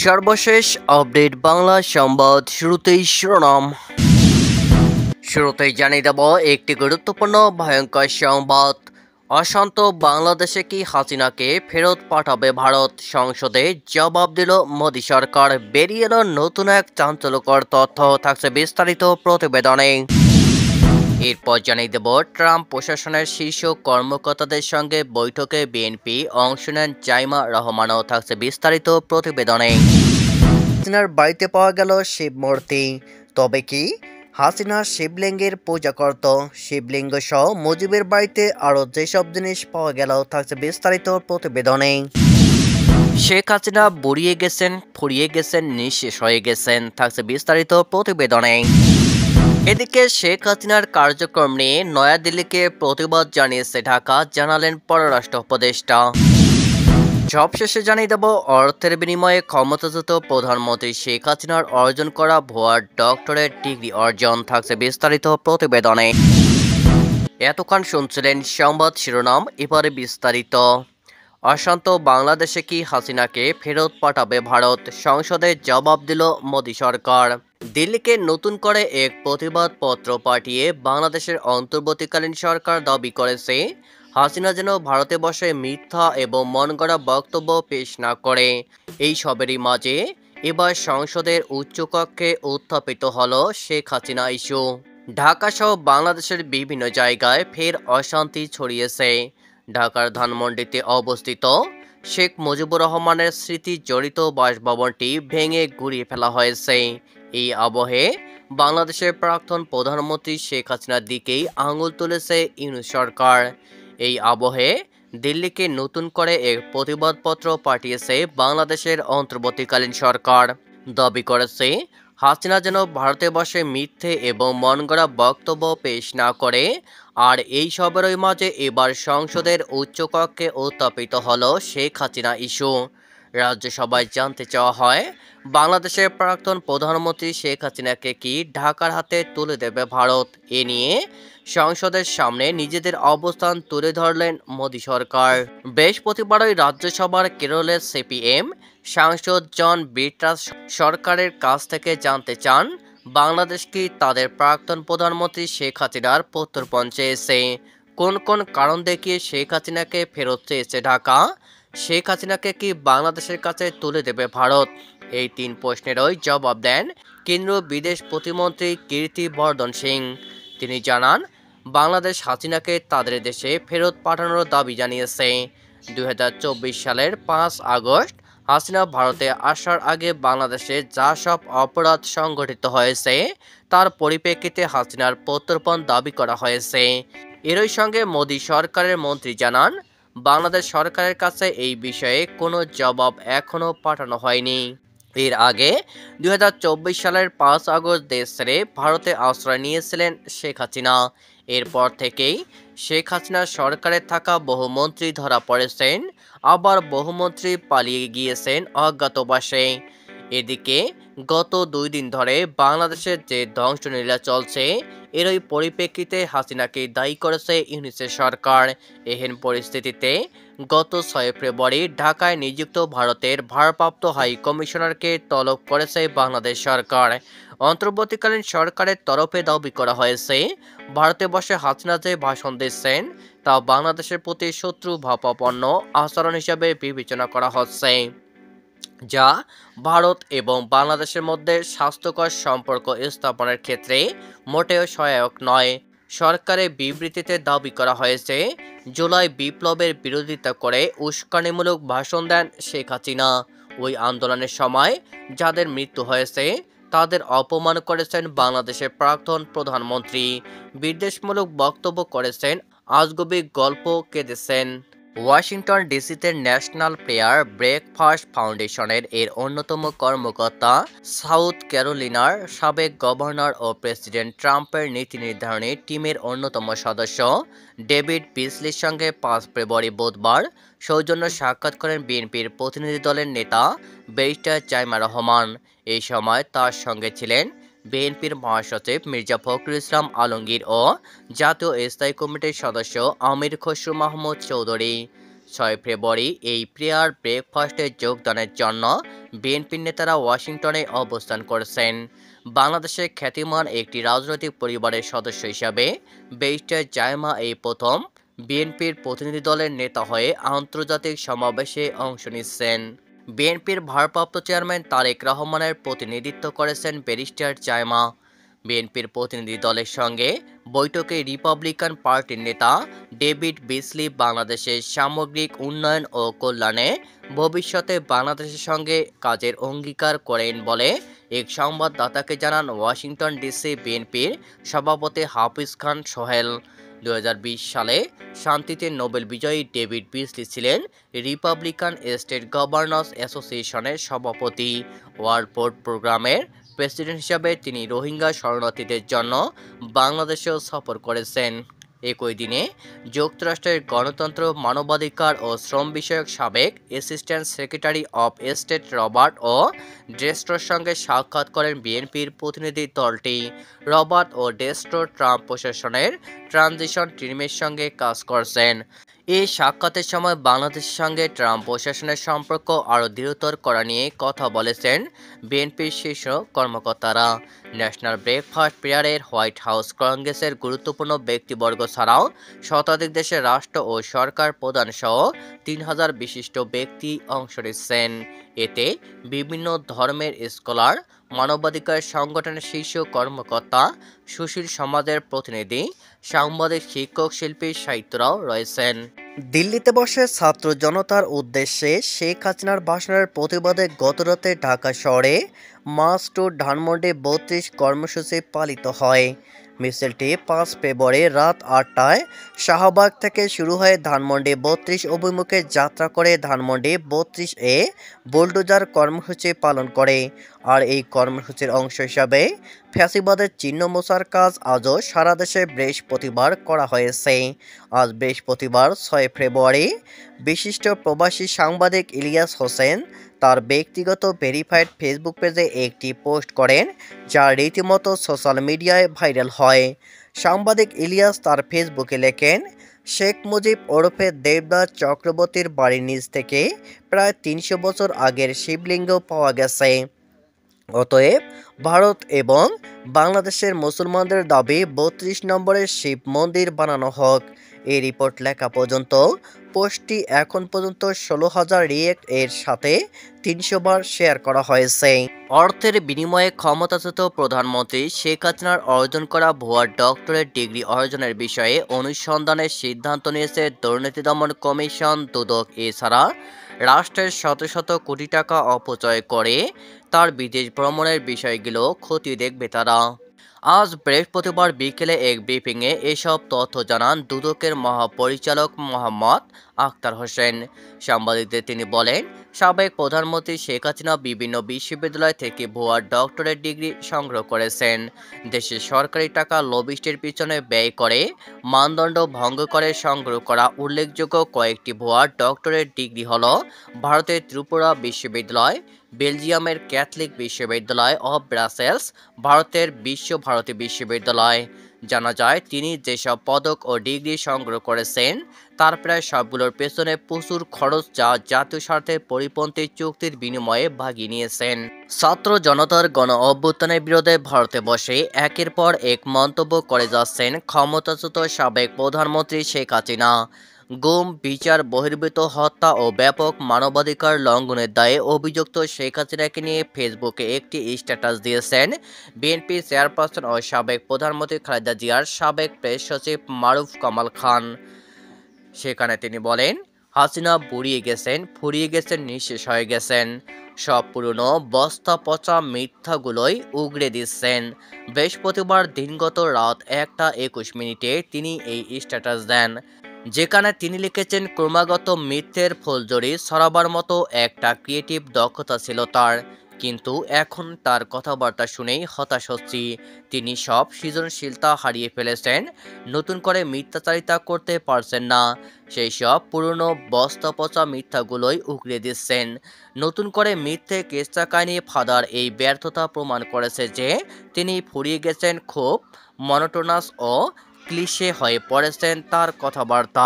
সর্বশেষ আপডেট বাংলা সংবাদ শুরুতেই শিরোনাম। শুরুতেই জানিয়ে দেব একটি গুরুত্বপূর্ণ ভয়ঙ্কর সংবাদ। অশান্ত বাংলাদেশে কি হাসিনাকে ফেরত পাঠাবে ভারত? সংসদে জবাব দিল মোদী সরকার। বেরিয়ে এলো নতুন এক চাঞ্চল্যকর তথ্য, থাকছে বিস্তারিত প্রতিবেদনে। এরপর জানিয়ে দেব ট্রাম্প প্রশাসনের শীর্ষ কর্মকর্তাদের সঙ্গে বৈঠকে বিএনপি অংশ নেন জাইমা রহমানও, থাকছে বিস্তারিত প্রতিবেদনে। হাসিনার বাড়িতে পাওয়া গেল শিব মূর্তি, তবে কি হাসিনা শিবলিঙ্গের পূজা করত? শিবলিঙ্গ সহ মুজিবের বাড়িতে আরও যেসব জিনিস পাওয়া গেল, থাকছে বিস্তারিত প্রতিবেদনে। শেখ হাসিনা বুড়িয়ে গেছেন, ফুরিয়ে গেছেন, নিঃশেষ হয়ে গেছেন, থাকছে বিস্তারিত প্রতিবেদনে। এদিকে শেখ হাসিনার কার্যক্রম নিয়ে নয়াদিল্লিকে প্রতিবাদ জানিয়েছে ঢাকা, জানালেন পররাষ্ট্র উপদেষ্টা। সবশেষে জানিয়ে দেব অর্থের বিনিময়ে ক্ষমতাচ্যুত প্রধানমন্ত্রী শেখ হাসিনার অর্জন করা ভুয়া ডক্টরেট ডিগ্রি অর্জন, থাকছে বিস্তারিত প্রতিবেদনে। এতক্ষণ শুনছিলেন সংবাদ শিরোনাম, এবারে বিস্তারিত। অশান্ত বাংলাদেশে কি হাসিনাকে ফেরত পাঠাবে ভারত? সংসদে জবাব দিল মোদী সরকার। দিল্লিকে নতুন করে এক প্রতিবাদ পত্র পাঠিয়ে বাংলাদেশের অন্তর্বর্তীকালীন সরকার দাবি করেছে হাসিনা যেন ভারতে বসে মিথ্যা এবং মনগড়া বক্তব্য পেশ না করে। এই সবেরই মাঝে এবার সংসদের উচ্চকক্ষে উত্থাপিত হলো শেখ হাসিনা ইস্যু। ঢাকা সহ বাংলাদেশের বিভিন্ন জায়গায় ফের অশান্তি ছড়িয়েছে। ঢাকার ধানমন্ডিতে অবস্থিত শেখ মুজিবুর রহমানের স্মৃতি জড়িত বাসভবনটি ভেঙে গুঁড়িয়ে ফেলা হয়েছে। এই আবহে বাংলাদেশের প্রাক্তন প্রধানমন্ত্রী শেখ হাসিনার দিকেই আঙুল তুলেছে ইউনূস সরকার। এই আবহে দিল্লিকে নতুন করে এক প্রতিবাদপত্র পাঠিয়েছে বাংলাদেশের অন্তর্বর্তীকালীন সরকার। দাবি করেছে হাসিনা যেন ভারতে বসে মিথ্যে এবং মনগড়া বক্তব্য পেশ না করে। আর এই সবেরই মাঝে এবার সংসদের উচ্চকক্ষে উত্থাপিত হলো শেখ হাসিনা ইস্যু। রাজ্যসভায় জানতে চাওয়া হয়, বাংলাদেশের প্রাক্তন প্রধানমন্ত্রী শেখ হাসিনাকে কি ঢাকার হাতে তুলে দেবে ভারত? এ নিয়ে সংসদের সামনে নিজেদের অবস্থান তুলে ধরলেন মোদী সরকার। বৃহস্পতিবারই রাজ্যসভার কেরলের সিপিএম সাংসদ জন ব্রিটাস সরকারের কাছ থেকে জানতে চান বাংলাদেশ কি তাদের প্রাক্তন প্রধানমন্ত্রী শেখ হাসিনার প্রত্যর্পণ চেয়েছে, কোন কোন কারণ দেখিয়ে শেখ হাসিনাকে ফেরত চেয়েছে ঢাকা, শেখ হাসিনাকে কি বাংলাদেশের কাছে তুলে দেবে ভারত? এই তিন প্রশ্নেরই জবাব দেন কেন্দ্রীয় বিদেশ প্রতিমন্ত্রী কীর্তি বর্ধন সিং। তিনি জানান, বাংলাদেশ হাসিনাকে তাদের দেশে ফেরত পাঠানোর দাবি জানিয়েছে। 2024 সালের 5 আগস্ট হাসিনা ভারতে আসার আগে বাংলাদেশে যা সব অপরাধ সংঘটিত হয়েছে তার পরিপ্রেক্ষিতে হাসিনার প্রত্যর্পণ দাবি করা হয়েছে। এরই সঙ্গে মোদী সরকারের মন্ত্রী জানান, বাংলাদেশ সরকারের কাছে এই বিষয়ে কোনো জবাব এখনও পাঠানো হয়নি। এর আগে 2024 সালের 5 আগস্ট দেশ ছেড়ে ভারতে আশ্রয় নিয়েছিলেন শেখ হাসিনা। এরপর থেকেই শেখ হাসিনার সরকারে থাকা বহু মন্ত্রী ধরা পড়েছেন, আবার বহু মন্ত্রী পালিয়ে গিয়েছেন অজ্ঞাতবাসে। এদিকে গত 2 দিন ধরে বাংলাদেশের যে ধ্বংসলীলা চলছে, এরই পরিপ্রেক্ষিতে হাসিনাকে দায়ী করেছে ইউনূসের সরকার। এহেন পরিস্থিতিতে গত 6 ফেব্রুয়ারি ঢাকায় নিযুক্ত ভারতের ভারপ্রাপ্ত হাই কমিশনারকে তলব করেছে বাংলাদেশ সরকার। অন্তর্বর্তীকালীন সরকারের তরফে দাবি করা হয়েছে, ভারতে বসে হাসিনা যে ভাষণ দিচ্ছেন তা বাংলাদেশের প্রতি শত্রু ভাবাপন্ন আচরণ হিসাবে বিবেচনা করা হচ্ছে, যা ভারত এবং বাংলাদেশের মধ্যে স্বাস্থ্যকর সম্পর্ক স্থাপনের ক্ষেত্রে মোটেও সহায়ক নয়। সরকারের বিবৃতিতে দাবি করা হয়েছে, জুলাই বিপ্লবের বিরোধিতা করে উস্কানিমূলক ভাষণ দেন শেখ হাসিনা। ওই আন্দোলনের সময় যাদের মৃত্যু হয়েছে তাদের অপমান করেছেন বাংলাদেশের প্রাক্তন প্রধানমন্ত্রী, বিদ্বেষমূলক বক্তব্য করেছেন, আজগুবি গল্প কেঁদেছেন। ওয়াশিংটন ডিসিতে ন্যাশনাল প্রেয়ার ব্রেকফাস্ট ফাউন্ডেশনের এর অন্যতম কর্মকর্তা, সাউথ ক্যারোলিনার সাবেক গভর্নর ও প্রেসিডেন্ট ট্রাম্পের নীতি নির্ধারণী টিমের অন্যতম সদস্য ডেভিড বিসলির সঙ্গে 5 ফেব্রুয়ারি বুধবার সৌজন্য সাক্ষাৎ করেন বিএনপির প্রতিনিধি দলের নেতা ব্যারিস্টার জাইমা রহমান। এই সময় তার সঙ্গে ছিলেন বিএনপির মহাসচিব মির্জা ফখরুল ইসলাম আলমগীর ও জাতীয় স্থায়ী কমিটির সদস্য আমির খসরু মাহমুদ চৌধুরী। 6 ফেব্রুয়ারি এই প্রেয়ার ব্রেকফাস্টে যোগদানের জন্য বিএনপির নেতারা ওয়াশিংটনে অবস্থান করেছেন। বাংলাদেশের খ্যাতিমান একটি রাজনৈতিক পরিবারের সদস্য হিসাবে ব্যারিস্টার জায়েমা এই প্রথম বিএনপির প্রতিনিধি দলের নেতা হয়ে আন্তর্জাতিক সমাবেশে অংশ নিচ্ছেন। বিএনপির ভারপ্রাপ্ত চেয়ারম্যান তারেক রহমানের প্রতিনিধিত্ব করেছেন ব্যারিস্টার জায়েমা। বিএনপির প্রতিনিধি দলের সঙ্গে বৈঠকে রিপাবলিকান পার্টির নেতা ডেভিড বিসলি বাংলাদেশের সামগ্রিক উন্নয়ন ও কল্যাণে ভবিষ্যতে বাংলাদেশের সঙ্গে কাজের অঙ্গীকার করেন বলে এক সংবাদদাতাকে জানান ওয়াশিংটন ডিসি বিএনপির সভাপতি হাফিজ খান সোহেল। 2020 সালে শান্তিতে নোবেল বিজয়ী ডেভিড বিসলি ছিলেন রিপাবলিকান স্টেট গভর্নর্স অ্যাসোসিয়েশনের সভাপতি। ওয়ার্ল্ড পোর্ট প্রোগ্রামের প্রেসিডেন্ট হিসাবে তিনি রোহিঙ্গা শরণার্থীদের জন্য বাংলাদেশেও সফর করেছেন। একই দিনে যুক্তরাষ্ট্রের গণতন্ত্র, মানবাধিকার ও শ্রম বিষয়ক সাবেক assistant secretary of state Robert ও ডেস্ট্রোর সঙ্গে সাক্ষাৎ করেন বিএনপির প্রতিনিধি দলটি। রবার্ট ও ডেস্ট্রো ট্রাম্প প্রশাসনের ট্রানজিশন টিমের সঙ্গে কাজ করছেন। এই সাক্ষাতের সময় বাংলাদেশের সঙ্গে ট্রাম্প প্রশাসনের সম্পর্ক আরও দৃঢ়তর করা নিয়ে কথা বলেছেন বিএনপির শীর্ষ কর্মকর্তারা। ন্যাশনাল ব্রেকফাস্ট প্রেয়ারের হোয়াইট হাউস কংগ্রেসের গুরুত্বপূর্ণ ব্যক্তিবর্গ ছাড়াও শতাধিক দেশের রাষ্ট্র ও সরকার প্রধান সহ 3000 বিশিষ্ট ব্যক্তি অংশ নিচ্ছেন। এতে বিভিন্ন ধর্মের স্কলার, মানবাধিকার সংগঠনের শীর্ষ কর্মকর্তা, সুশীল সমাজের প্রতিনিধি, সাংবাদিক, শিক্ষক, শিল্পী, সাহিত্যরাও রয়েছেন। দিল্লিতে বসে ছাত্র জনতার উদ্দেশ্যে শেখ হাসিনার ভাষণের প্রতিবাদে গতরাতে ঢাকা শহরে মার্চ টু ধানমন্ডি 32 কর্মসূচি পালিত হয়। মিছিলটি 5 ফেব্রুয়ারি রাত 8টায় শাহবাগ থেকে শুরু হয়ে ধানমন্ডি 32 অভিমুখে যাত্রা করে ধানমন্ডি 32-এ বুলডোজার কর্মসূচি পালন করে। আর এই কর্মসূচির অংশ হিসাবে ফ্যাসিবাদের চিহ্ন মোছার কাজ আজও সারা দেশে বৃহস্পতিবার করা হয়েছে। আজ বৃহস্পতিবার 6 ফেব্রুয়ারি বিশিষ্ট প্রবাসী সাংবাদিক ইলিয়াস হোসেন তার ব্যক্তিগত ভেরিফাইড ফেসবুক পেজে একটি পোস্ট করেন, যা রীতিমতো সোশ্যাল মিডিয়ায় ভাইরাল হয়। সাংবাদিক ইলিয়াস তার ফেসবুকে লেখেন, শেখ মুজিব ওরফে দেবদাস চক্রবর্তীর বাড়ির নিচ থেকে প্রায় 300 বছর আগের শিবলিঙ্গ পাওয়া গেছে। অতএব ভারত এবং বাংলাদেশের মুসলমানদের দাবি 32 নম্বরের শিব মন্দির বানানো হোক। এই রিপোর্ট লেখা পর্যন্ত পোস্টটি এখন পর্যন্ত 16,000 রিয়েক্ট এর সাথে 300 বার শেয়ার করা হয়েছে। অর্থের বিনিময়ে ক্ষমতাচ্যুত প্রধানমন্ত্রী শেখ হাসিনার অর্জন করা ভুয়া ডক্টরেট ডিগ্রি অর্জনের বিষয়ে অনুসন্ধানের সিদ্ধান্ত নিয়েছে দুর্নীতি দমন কমিশন দুদক। এছাড়া রাষ্ট্রের শত শত কোটি টাকা অপচয় করে তার বিদেশ ভ্রমণের বিষয়গুলো খতিয়ে দেখবে তারা। আজ বৃহস্পতিবার বিকেলে এক ব্রিফিংয়ে এসব তথ্য জানান দুদকের মহাপরিচালক মোহাম্মদ আখতার হোসেন। সাংবাদিকদের তিনি বলেন, সাবেক প্রধানমন্ত্রী শেখ হাসিনা বিভিন্ন বিশ্ববিদ্যালয় থেকে ভুয়া ডক্টরেট ডিগ্রি সংগ্রহ করেছেন। দেশের সরকারি টাকা লবিস্টের পিছনে ব্যয় করে মানদণ্ড ভঙ্গ করে সংগ্রহ করা উল্লেখযোগ্য কয়েকটি ভুয়া ডক্টরেট ডিগ্রি হল ভারতের ত্রিপুরা বিশ্ববিদ্যালয়, বেলজিয়ামের ক্যাথলিক বিশ্ববিদ্যালয় অব ব্রাসেলস, ভারতের বিশ্বভারতী বিশ্ববিদ্যালয়। জানা যায়, তিনি যেসব পদক ও ডিগ্রি সংগ্রহ করেছেন তার প্রায় সবগুলোর পেছনে প্রচুর খরচ, যা জাতীয় স্বার্থের পরিপন্থী চুক্তির বিনিময়ে ভাগিয়ে নিয়েছেন। ছাত্র জনতার গণ অভ্যুত্থানের বিরুদ্ধে ভারতে বসে একের পর এক মন্তব্য করে যাচ্ছেন ক্ষমতাচ্যুত সাবেক প্রধানমন্ত্রী শেখ হাসিনা। গুম, বিচার বহির্ভূত হত্যা ও ব্যাপক মানবাধিকার লঙ্ঘনের দায়ে অভিযুক্ত শেখ হাসিনাকে নিয়ে ফেসবুকে একটি স্ট্যাটাস দিয়েছেন বিএনপি চেয়ারপারসন ও সাবেক প্রধানমন্ত্রী খালেদা জিয়ার সাবেক প্রেস সচিব মারুফ কামাল খান। সেখানে তিনি বলেন, হাসিনা ফুরিয়ে গেছেন, নিঃশেষ হয়ে গেছেন। সব পুরনো বস্তা পচা মিথ্যাগুলোই উগড়ে দিচ্ছেন। বৃহস্পতিবার দিনগত রাত 1টা 21 মিনিটে তিনি এই স্ট্যাটাস দেন, যেখানে তিনি লিখেছেন, ক্রমাগত মিথ্যের ফুলঝুরি ছড়াবার মতো একটা ক্রিয়েটিভ দক্ষতা ছিল তার, কিন্তু এখন তার কথাবার্তা শুনেই হতাশ হচ্ছি। তিনি সব সৃজনশীলতা হারিয়ে ফেলেছেন, নতুন করে মিথ্যাচারিতা করতে পারছেন না। সেই সব পুরনো বস্তা পচা মিথ্যাগুলোই উগড়ে দিচ্ছেন। নতুন করে মিথ্যে কেচ্চা কাহিনী ফাঁদার এই ব্যর্থতা প্রমাণ করেছে যে তিনি ফুরিয়ে গেছেন, খুব মনোটোনাস ও ক্লিশে হয়ে পড়েছেন তার কথাবার্তা।